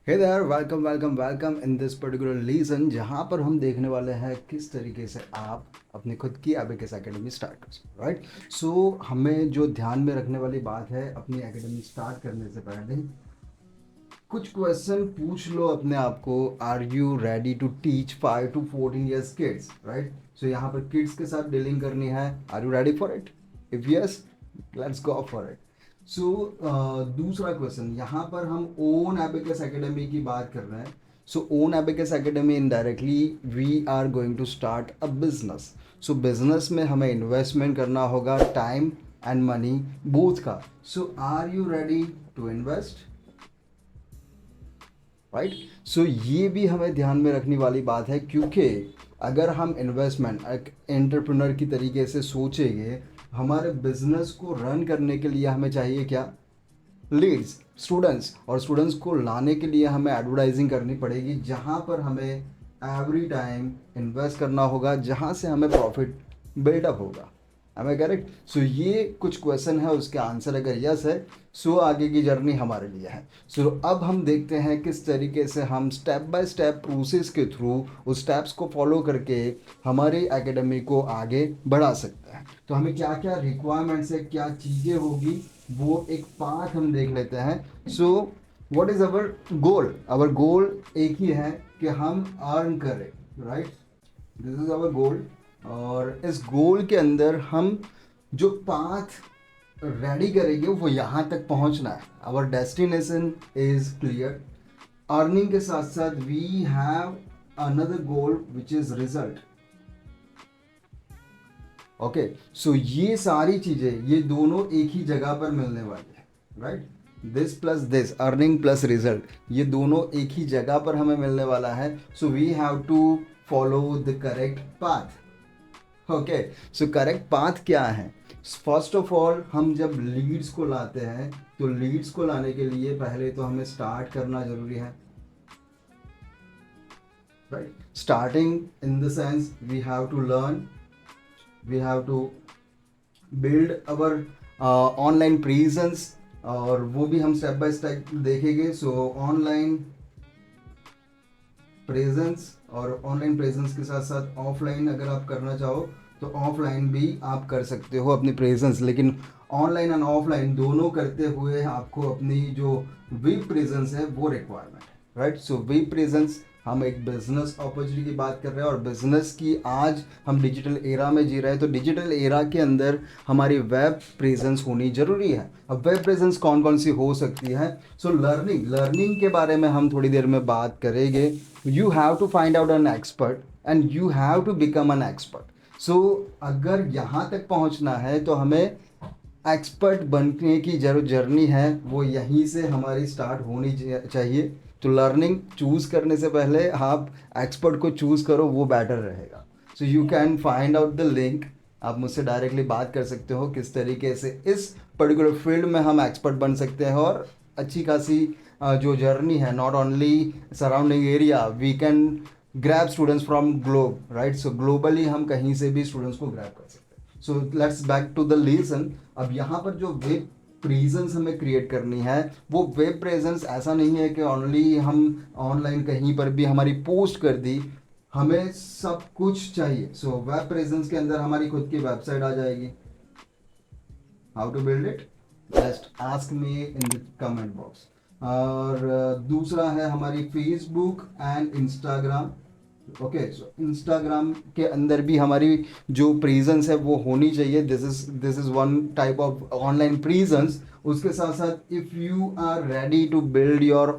Hey there, welcome welcome welcome in this particular lesson, जहाँ पर हम देखने वाले हैं किस तरीके से आप अपनी खुद की एबेकस एकेडमी स्टार्ट कर सकते हो। राइट। सो हमें जो ध्यान में रखने वाली बात है अपनी एकेडमी स्टार्ट करने से पहले कुछ क्वेश्चन पूछ लो अपने आप को। Are you ready to teach 5 to 14 years kids? Right. So यहाँ पर किड्स के साथ डीलिंग करनी है। Are you ready for it? If yes, let's go for it. So दूसरा क्वेश्चन, यहाँ पर हम ओन एबेकस एकेडमी की बात कर रहे हैं। So on abacus academy indirectly we are going to start a business. So business में हमें इन्वेस्टमेंट करना होगा, टाइम एंड मनी बोथ का। So are you ready to invest? Right. So ये भी हमें ध्यान में रखने वाली बात है, क्योंकि अगर हम इन्वेस्टमेंट एक एंटरप्रेन्योर की तरीके से सोचेंगे, हमारे बिजनेस को रन करने के लिए हमें चाहिए क्या? Leeds, students. और स्टूडेंट्स को लाने के लिए हमें एडवर्टाइजिंग करनी पड़ेगी, जहाँ पर हमें एवरी टाइम इन्वेस्ट करना होगा, जहाँ से हमें प्रॉफिट बिल्डअप होगा। Am I correct? सो ये कुछ क्वेश्चन है, उसके आंसर अगर यस है सो आगे की जर्नी हमारे लिए है। सो अब हम देखते हैं किस तरीके से हम स्टेप बाय स्टेप प्रोसेस के थ्रू उस स्टेप्स को फॉलो करके हमारी एकेडमी को आगे बढ़ा सकते हैं। तो हमें क्या क्या रिक्वायरमेंट्स है, क्या चीज़ें होगी, वो एक पार्ट हम देख लेते हैं। सो व्हाट इज़ अवर गोल? अवर गोल एक ही है कि हम अर्न करें। राइट, दिस इज़ अवर गोल। और इस गोल के अंदर हम जो पाथ रेडी करेंगे वो यहाँ तक पहुँचना है। Our destination is clear. Earning के साथ साथ we have another goal which is result. Okay, so ये सारी चीज़ें, ये दोनों एक ही जगह पर मिलने वाली है। Right, this plus this, earning plus result, ये दोनों एक ही जगह पर हमें मिलने वाला है। So we have to follow the correct path. Okay, so correct path क्या है? फर्स्ट ऑफ ऑल, हम जब लीड्स को लाते हैं तो लीड्स को लाने के लिए पहले तो हमें स्टार्ट करना जरूरी है। Right, starting in the sense we have to learn, we have to build our online presence, और वो भी हम स्टेप बाय स्टेप देखेंगे। सो ऑनलाइन प्रेजेंस, और ऑनलाइन प्रेजेंस के साथ साथ ऑफलाइन अगर आप करना चाहो तो ऑफलाइन भी आप कर सकते हो अपनी प्रेजेंस, लेकिन ऑनलाइन एंड ऑफलाइन दोनों करते हुए आपको अपनी जो वेब प्रेजेंस है वो रिक्वायरमेंट है। राइट, सो वेब प्रेजेंस, हम एक बिजनेस अपॉर्चुनिटी की बात कर रहे हैं, और बिजनेस की आज हम डिजिटल एरा में जी रहे हैं, तो डिजिटल एरा के अंदर हमारी वेब प्रेजेंस होनी जरूरी है। अब वेब प्रेजेंस कौन कौन सी हो सकती है? सो लर्निंग के बारे में हम थोड़ी देर में बात करेंगे। You have to find out an expert and you have to become an expert. So अगर यहाँ तक पहुँचना है तो हमें एक्सपर्ट बनने की जो जर्नी है वो यहीं से हमारी स्टार्ट होनी चाहिए। तो लर्निंग चूज़ करने से पहले आप एक्सपर्ट को चूज़ करो, वो बेटर रहेगा। So you can find out the link. आप मुझसे डायरेक्टली बात कर सकते हो किस तरीके से इस पर्टिकुलर फील्ड में हम एक्सपर्ट बन सकते हैं, और अच्छी खासी जो जर्नी है, not only surrounding area, we can grab students from globe. Right, so globally हम कहीं से भी स्टूडेंट्स को ग्रैब कर सकते हैं। So let's back to the lesson. अब यहाँ पर जो वेब प्रेजेंस हमें क्रिएट करनी है, वो वेब प्रेजेंस ऐसा नहीं है कि ओनली हम ऑनलाइन कहीं पर भी हमारी पोस्ट कर दी, हमें सब कुछ चाहिए। सो वेब प्रेजेंस के अंदर हमारी खुद की वेबसाइट आ जाएगी। How to build it? Just ask me in the comment box. और दूसरा है हमारी Facebook and Instagram. Okay, so Instagram के अंदर भी हमारी जो प्रेजेंस है वो होनी चाहिए। This is one type of online presence. उसके साथ साथ if you are ready to build your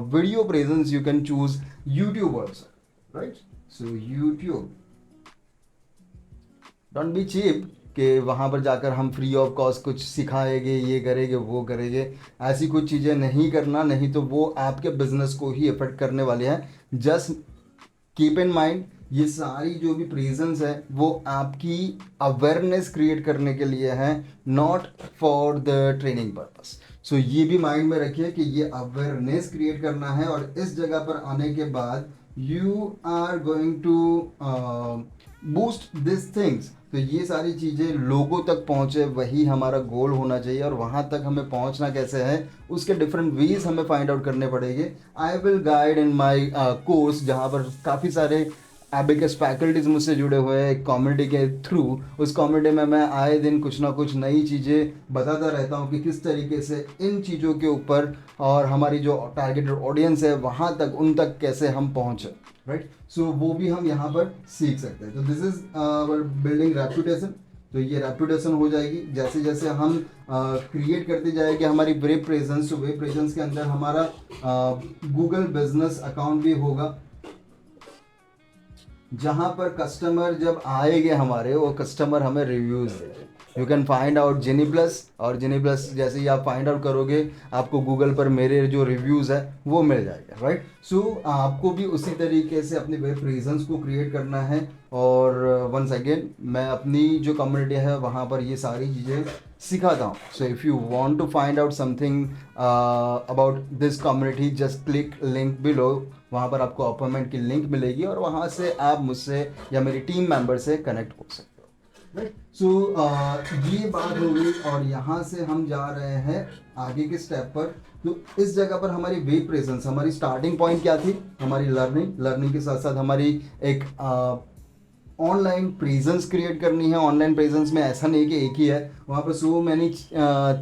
video presence, you can choose YouTube also. Right, so YouTube, don't be cheap कि वहाँ पर जाकर हम फ्री ऑफ कॉस्ट कुछ सिखाएंगे, ये करेंगे वो करेंगे। ऐसी कुछ चीज़ें नहीं करना, नहीं तो वो आपके बिजनेस को ही इफेक्ट करने वाले हैं। जस्ट कीप इन माइंड, ये सारी जो भी प्रेजेंस है वो आपकी अवेयरनेस क्रिएट करने के लिए है, not for the training purpose. So ये भी माइंड में रखिए कि ये अवेयरनेस क्रिएट करना है, और इस जगह पर आने के बाद you are going to boost this things. तो ये सारी चीज़ें लोगों तक पहुँचे, वही हमारा गोल होना चाहिए। और वहाँ तक हमें पहुँचना कैसे है, उसके डिफरेंट वेज हमें फाइंड आउट करने पड़ेंगे। I will guide in my course, जहाँ पर काफ़ी सारे एबिकस फैकल्टीज मुझसे जुड़े हुए हैं एक कम्युनिटी के थ्रू। उस कम्युनिटी में मैं आए दिन कुछ ना कुछ नई चीज़ें बताता रहता हूँ कि किस तरीके से इन चीज़ों के ऊपर और हमारी जो टारगेटेड ऑडियंस है वहाँ तक, उन तक कैसे हम पहुँचे, राइट। सो वो भी हम यहाँ पर सीख सकते हैं। तो दिस इज बिल्डिंग रेपुटेशन। तो ये रेपुटेशन हो जाएगी जैसे जैसे हम क्रिएट करते जाएंगे हमारी वेब प्रेजेंस। तो वेब प्रेजेंस के अंदर हमारा गूगल बिजनेस अकाउंट भी होगा, जहाँ पर कस्टमर जब आएंगे हमारे, वो कस्टमर हमें रिव्यूज देंगे। You can find out jenny plus, और जेनी प्लस जैसे ही आप फाइंड आउट करोगे आपको गूगल पर मेरे जो रिव्यूज़ है वो मिल जाएगा, राइट। सो आपको भी उसी तरीके से अपने वेब प्रेजेंस को क्रिएट करना है। और वंस अगेन मैं अपनी जो कम्युनिटी है वहाँ पर ये सारी चीज़ें सिखाता हूँ। So if you want to find out something about this community, just click link below. वहाँ पर आपको अपॉइंटमेंट की लिंक मिलेगी और वहाँ से आप मुझसे या मेरी टीम मेंबर से कनेक्ट हो सकते हो, राइट। सो ये बात हो गई और यहाँ से हम जा रहे हैं आगे के स्टेप पर। तो इस जगह पर हमारी वेब प्रेजेंस, हमारी स्टार्टिंग पॉइंट क्या थी, हमारी लर्निंग के साथ साथ हमारी एक ऑनलाइन प्रेजेंस क्रिएट करनी है। ऑनलाइन प्रेजेंस में ऐसा नहीं कि एक ही है, वहाँ पर so many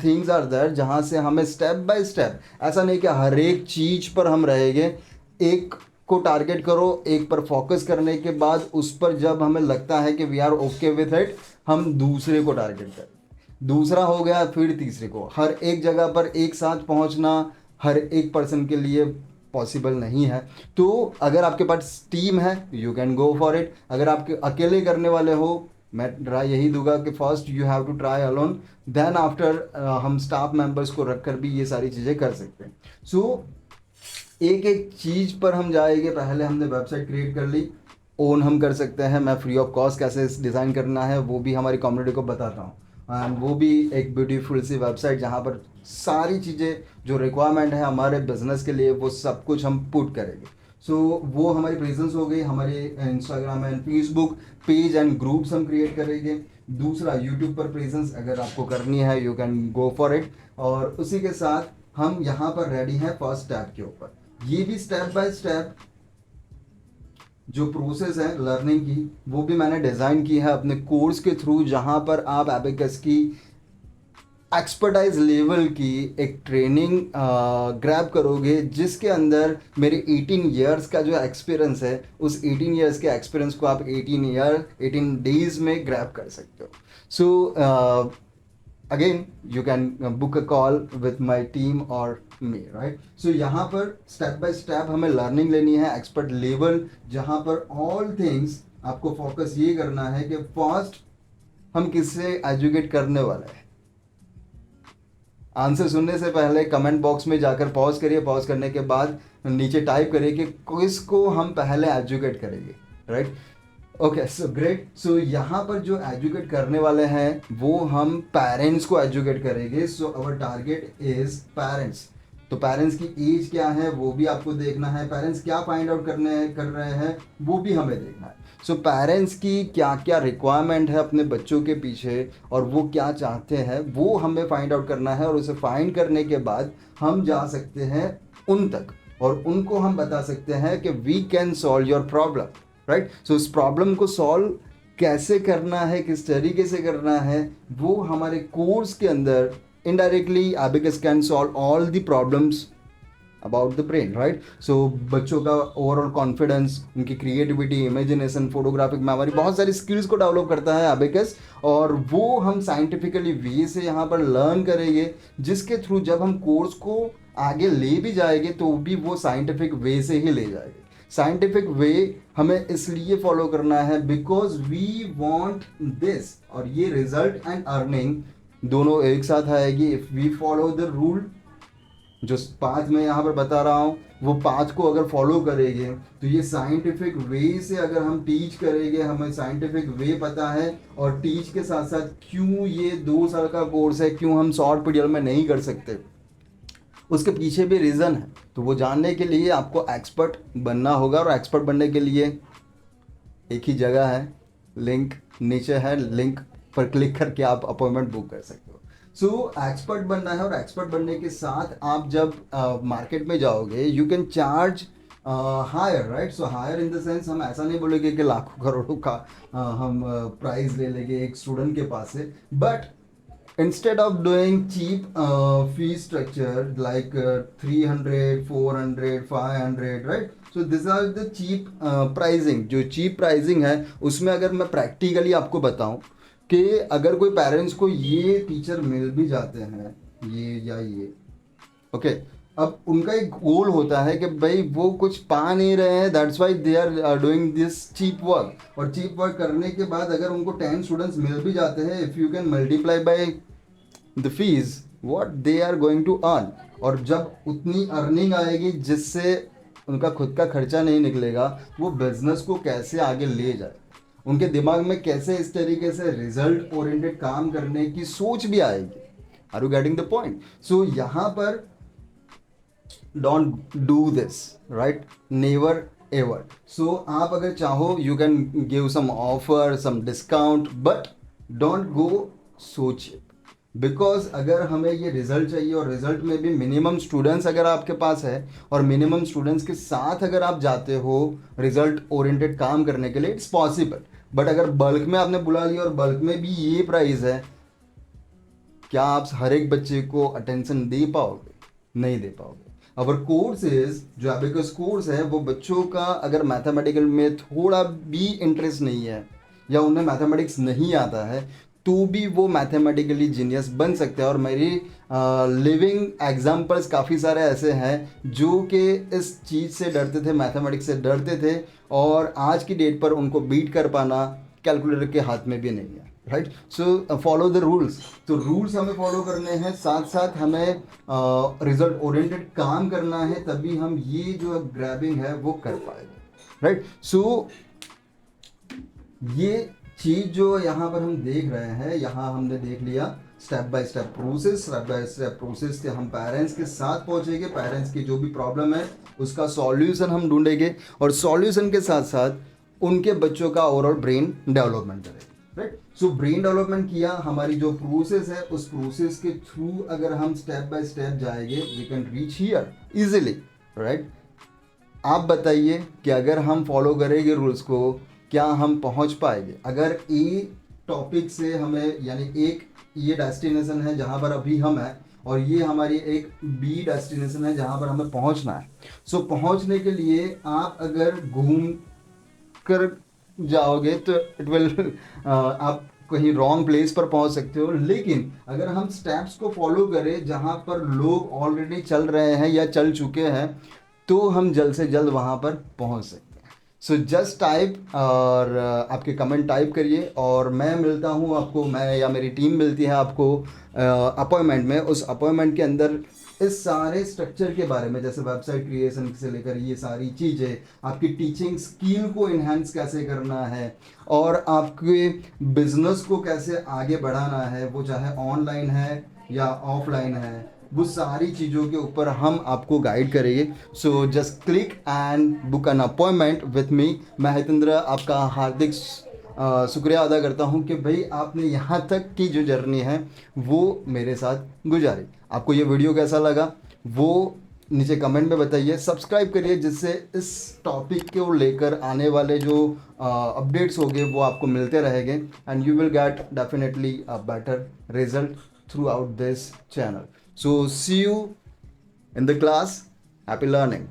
things are there, जहाँ से हमें स्टेप बाय स्टेप, ऐसा नहीं कि हर एक चीज़ पर हम रहेंगे। एक को टारगेट करो, एक पर फोकस करने के बाद उस पर जब हमें लगता है कि we are okay with it, हम दूसरे को टारगेट करें, दूसरा हो गया फिर तीसरे को। हर एक जगह पर एक साथ पहुंचना हर एक पर्सन के लिए पॉसिबल नहीं है। तो अगर आपके पास टीम है you can go for it. अगर आपके अकेले करने वाले हो, मैं राय यही दूंगा कि first you have to try alone, then after हम स्टाफ मेंबर्स को रखकर भी ये सारी चीज़ें कर सकते हैं। सो एक एक चीज़ पर हम जाएंगे। पहले हमने वेबसाइट क्रिएट कर ली, ओन हम कर सकते हैं। मैं फ्री ऑफ कॉस्ट कैसे डिज़ाइन करना है वो भी हमारी कम्युनिटी को बताता हूँ। एंड वो भी एक ब्यूटीफुल सी वेबसाइट जहाँ पर सारी चीज़ें जो रिक्वायरमेंट है हमारे बिजनेस के लिए वो सब कुछ हम पुट करेंगे। सो वो हमारी प्रेजेंस हो गई। हमारे Instagram and Facebook page and groups हम क्रिएट करेंगे। दूसरा यूट्यूब पर प्रेजेंस अगर आपको करनी है you can go for it. और उसी के साथ हम यहाँ पर रेडी हैं फर्स्ट स्टेप के ऊपर। ये भी स्टेप बाय स्टेप जो प्रोसेस है लर्निंग की वो भी मैंने डिज़ाइन की है अपने कोर्स के थ्रू, जहाँ पर आप एबेकस की एक्सपर्टाइज लेवल की एक ट्रेनिंग ग्रैब करोगे, जिसके अंदर मेरे 18 इयर्स का जो एक्सपीरियंस है उस 18 इयर्स के एक्सपीरियंस को आप 18 डेज में ग्रैब कर सकते हो। So again you can book a call with my team और मी, राइट। सो यहाँ पर स्टेप बाय स्टेप हमें लर्निंग लेनी है एक्सपर्ट लेवल, जहाँ पर ऑल थिंग्स आपको फोकस ये करना है कि फर्स्ट हम किससे एजुकेट करने वाले हैं। आंसर सुनने से पहले कमेंट बॉक्स में जाकर पॉज करिए, पॉज करने के बाद नीचे टाइप करिए कि किसको हम पहले एजुकेट करेंगे, right. Okay, so great. So यहाँ पर जो एजुकेट करने वाले हैं वो हम पेरेंट्स को एजुकेट करेंगे। सो अवर टारगेट इज पेरेंट्स। तो पेरेंट्स की एज क्या है वो भी आपको देखना है, पेरेंट्स क्या फाइंड आउट कर रहे हैं वो भी हमें देखना है। सो पेरेंट्स की क्या क्या रिक्वायरमेंट है अपने बच्चों के पीछे और वो क्या चाहते हैं वो हमें फाइंड आउट करना है। और उसे फाइंड करने के बाद हम जा सकते हैं उन तक और उनको हम बता सकते हैं कि we can solve your problem, right. So इस प्रॉब्लम को सॉल्व कैसे करना है, किस तरीके से करना है, वो हमारे कोर्स के अंदर indirectly abacus can solve all the problems about the brain, right. So बच्चों का ओवरऑल कॉन्फिडेंस, उनकी क्रिएटिविटी, इमेजिनेशन, फोटोग्राफिक मेमोरी, बहुत सारी स्किल्स को डेवलप करता है एबेकस। और वो हम साइंटिफिकली वे से यहाँ पर लर्न करेंगे, जिसके थ्रू जब हम कोर्स को आगे ले भी जाएंगे तो भी वो साइंटिफिक वे से ही ले जाएंगे। साइंटिफिक वे हमें इसलिए फॉलो करना है बिकॉज वी वांट दिस, और ये रिजल्ट एंड अर्निंग दोनों एक साथ आएगी if we follow the rule. जो पाथ मैं यहाँ पर बता रहा हूँ वो पाथ को अगर फॉलो करेंगे तो ये साइंटिफिक वे से अगर हम टीच करेंगे, हमें साइंटिफिक वे पता है। और टीच के साथ साथ क्यों ये 2 साल का कोर्स है, क्यों हम शॉर्ट पीरियड में नहीं कर सकते, उसके पीछे भी रीज़न है। तो वो जानने के लिए आपको एक्सपर्ट बनना होगा और एक्सपर्ट बनने के लिए एक ही जगह है, लिंक नीचे है, लिंक पर क्लिक करके आप अपॉइंटमेंट बुक कर सकते हो। सो एक्सपर्ट बनना है, और एक्सपर्ट बनने के साथ आप जब मार्केट में जाओगे you can charge higher, right. So higher in the sense, हम ऐसा नहीं बोलेंगे कि लाखों करोड़ों का हम प्राइस ले लेंगे एक स्टूडेंट के पास से, but instead of doing cheap fee structure like 300 400 500, right? So these are the cheap pricing। जो cheap pricing है उसमें अगर मैं practically आपको बताऊं कि अगर कोई पेरेंट्स को ये टीचर मिल भी जाते हैं, ये या ये, ओके, अब उनका एक गोल होता है कि भाई वो कुछ पा नहीं रहे हैं, that's why they are doing this cheap work. और चीप वर्क करने के बाद अगर उनको 10 स्टूडेंट्स मिल भी जाते हैं, if you can multiply by the fees what they are going to earn, और जब उतनी अर्निंग आएगी जिससे उनका खुद का खर्चा नहीं निकलेगा, वो बिजनेस को कैसे आगे ले जाए, उनके दिमाग में कैसे इस तरीके से रिजल्ट ओरिएंटेड काम करने की सोच भी आएगी। Are you getting the point? So यहाँ पर don't do this, right, never ever. So आप अगर चाहो you can give some offer, some discount, but don't go so cheap, because अगर हमें ये रिजल्ट चाहिए और रिजल्ट में भी मिनिमम स्टूडेंट्स अगर आपके पास है और मिनिमम स्टूडेंट्स के साथ अगर आप जाते हो रिजल्ट ओरिएंटेड काम करने के लिए, इट्स पॉसिबल। बट अगर बल्क में आपने बुला लिया और बल्क में भी ये प्राइस है, क्या आप हर एक बच्चे को अटेंशन दे पाओगे? नहीं दे पाओगे। अवर कोर्स इज, जो एबेकस कोर्स है, वो बच्चों का अगर मैथमेटिकल में थोड़ा भी इंटरेस्ट नहीं है या उन्हें मैथमेटिक्स नहीं आता है तो भी वो मैथमेटिकली जीनियस बन सकते हैं। और मेरी लिविंग एग्जाम्पल्स काफ़ी सारे ऐसे हैं जो कि इस चीज़ से डरते थे, मैथमेटिक्स से डरते थे, और आज की डेट पर उनको बीट कर पाना कैलकुलेटर के हाथ में भी नहीं है, right. So follow the rules. तो रूल्स हमें फॉलो करने हैं, साथ साथ हमें रिजल्ट ओरिएंटेड काम करना है, तभी हम ये जो ग्रैबिंग है वो कर पाएंगे, राइट। सो ये चीज़ जो यहाँ पर हम देख रहे हैं, यहाँ हमने देख लिया step by step process, step by step process के हम पेरेंट्स के साथ पहुँचेंगे, पेरेंट्स की जो भी प्रॉब्लम है उसका सॉल्यूशन हम ढूंढेंगे, और सॉल्यूशन के साथ साथ उनके बच्चों का ओवरऑल ब्रेन डेवलपमेंट करेंगे, राइट। सो ब्रेन डेवलपमेंट किया, हमारी जो प्रोसेस है उस प्रोसेस के थ्रू अगर हम स्टेप बाय स्टेप जाएंगे we can reach here easily, right. आप बताइए कि अगर हम फॉलो करेंगे रूल्स को, क्या हम पहुंच पाएंगे? अगर ए टॉपिक से हमें, यानी एक ये डेस्टिनेशन है जहां पर अभी हम हैं, और ये हमारी एक बी डेस्टिनेशन है जहां पर हमें पहुंचना है। सो पहुंचने के लिए आप अगर घूम कर जाओगे तो इट विल आप कहीं रॉन्ग प्लेस पर पहुंच सकते हो, लेकिन अगर हम स्टेप्स को फॉलो करें जहां पर लोग ऑलरेडी चल रहे हैं या चल चुके हैं, तो हम जल्द से जल्द वहां पर पहुंच सकते हैं। सो जस्ट टाइप और आपके कमेंट टाइप करिए, और मैं मिलता हूँ आपको, मैं या मेरी टीम मिलती है आपको अपॉइंटमेंट में। उस अपॉइंटमेंट के अंदर इस सारे स्ट्रक्चर के बारे में, जैसे वेबसाइट क्रिएशन से लेकर ये सारी चीज़ें, आपकी टीचिंग स्किल को इन्हेंस कैसे करना है, और आपके बिजनेस को कैसे आगे बढ़ाना है, वो चाहे ऑनलाइन है या ऑफलाइन है, वो सारी चीज़ों के ऊपर हम आपको गाइड करेंगे। So just click and book an appointment with me. मैं हितेंद्र आपका हार्दिक शुक्रिया अदा करता हूं कि भाई आपने यहाँ तक की जो जर्नी है वो मेरे साथ गुजारी। आपको ये वीडियो कैसा लगा वो नीचे कमेंट में बताइए, सब्सक्राइब करिए, जिससे इस टॉपिक को लेकर आने वाले जो अपडेट्स होंगे वो आपको मिलते रहेंगे, and you will get definitely a better result through out this channel. So see you in the class. Happy learning.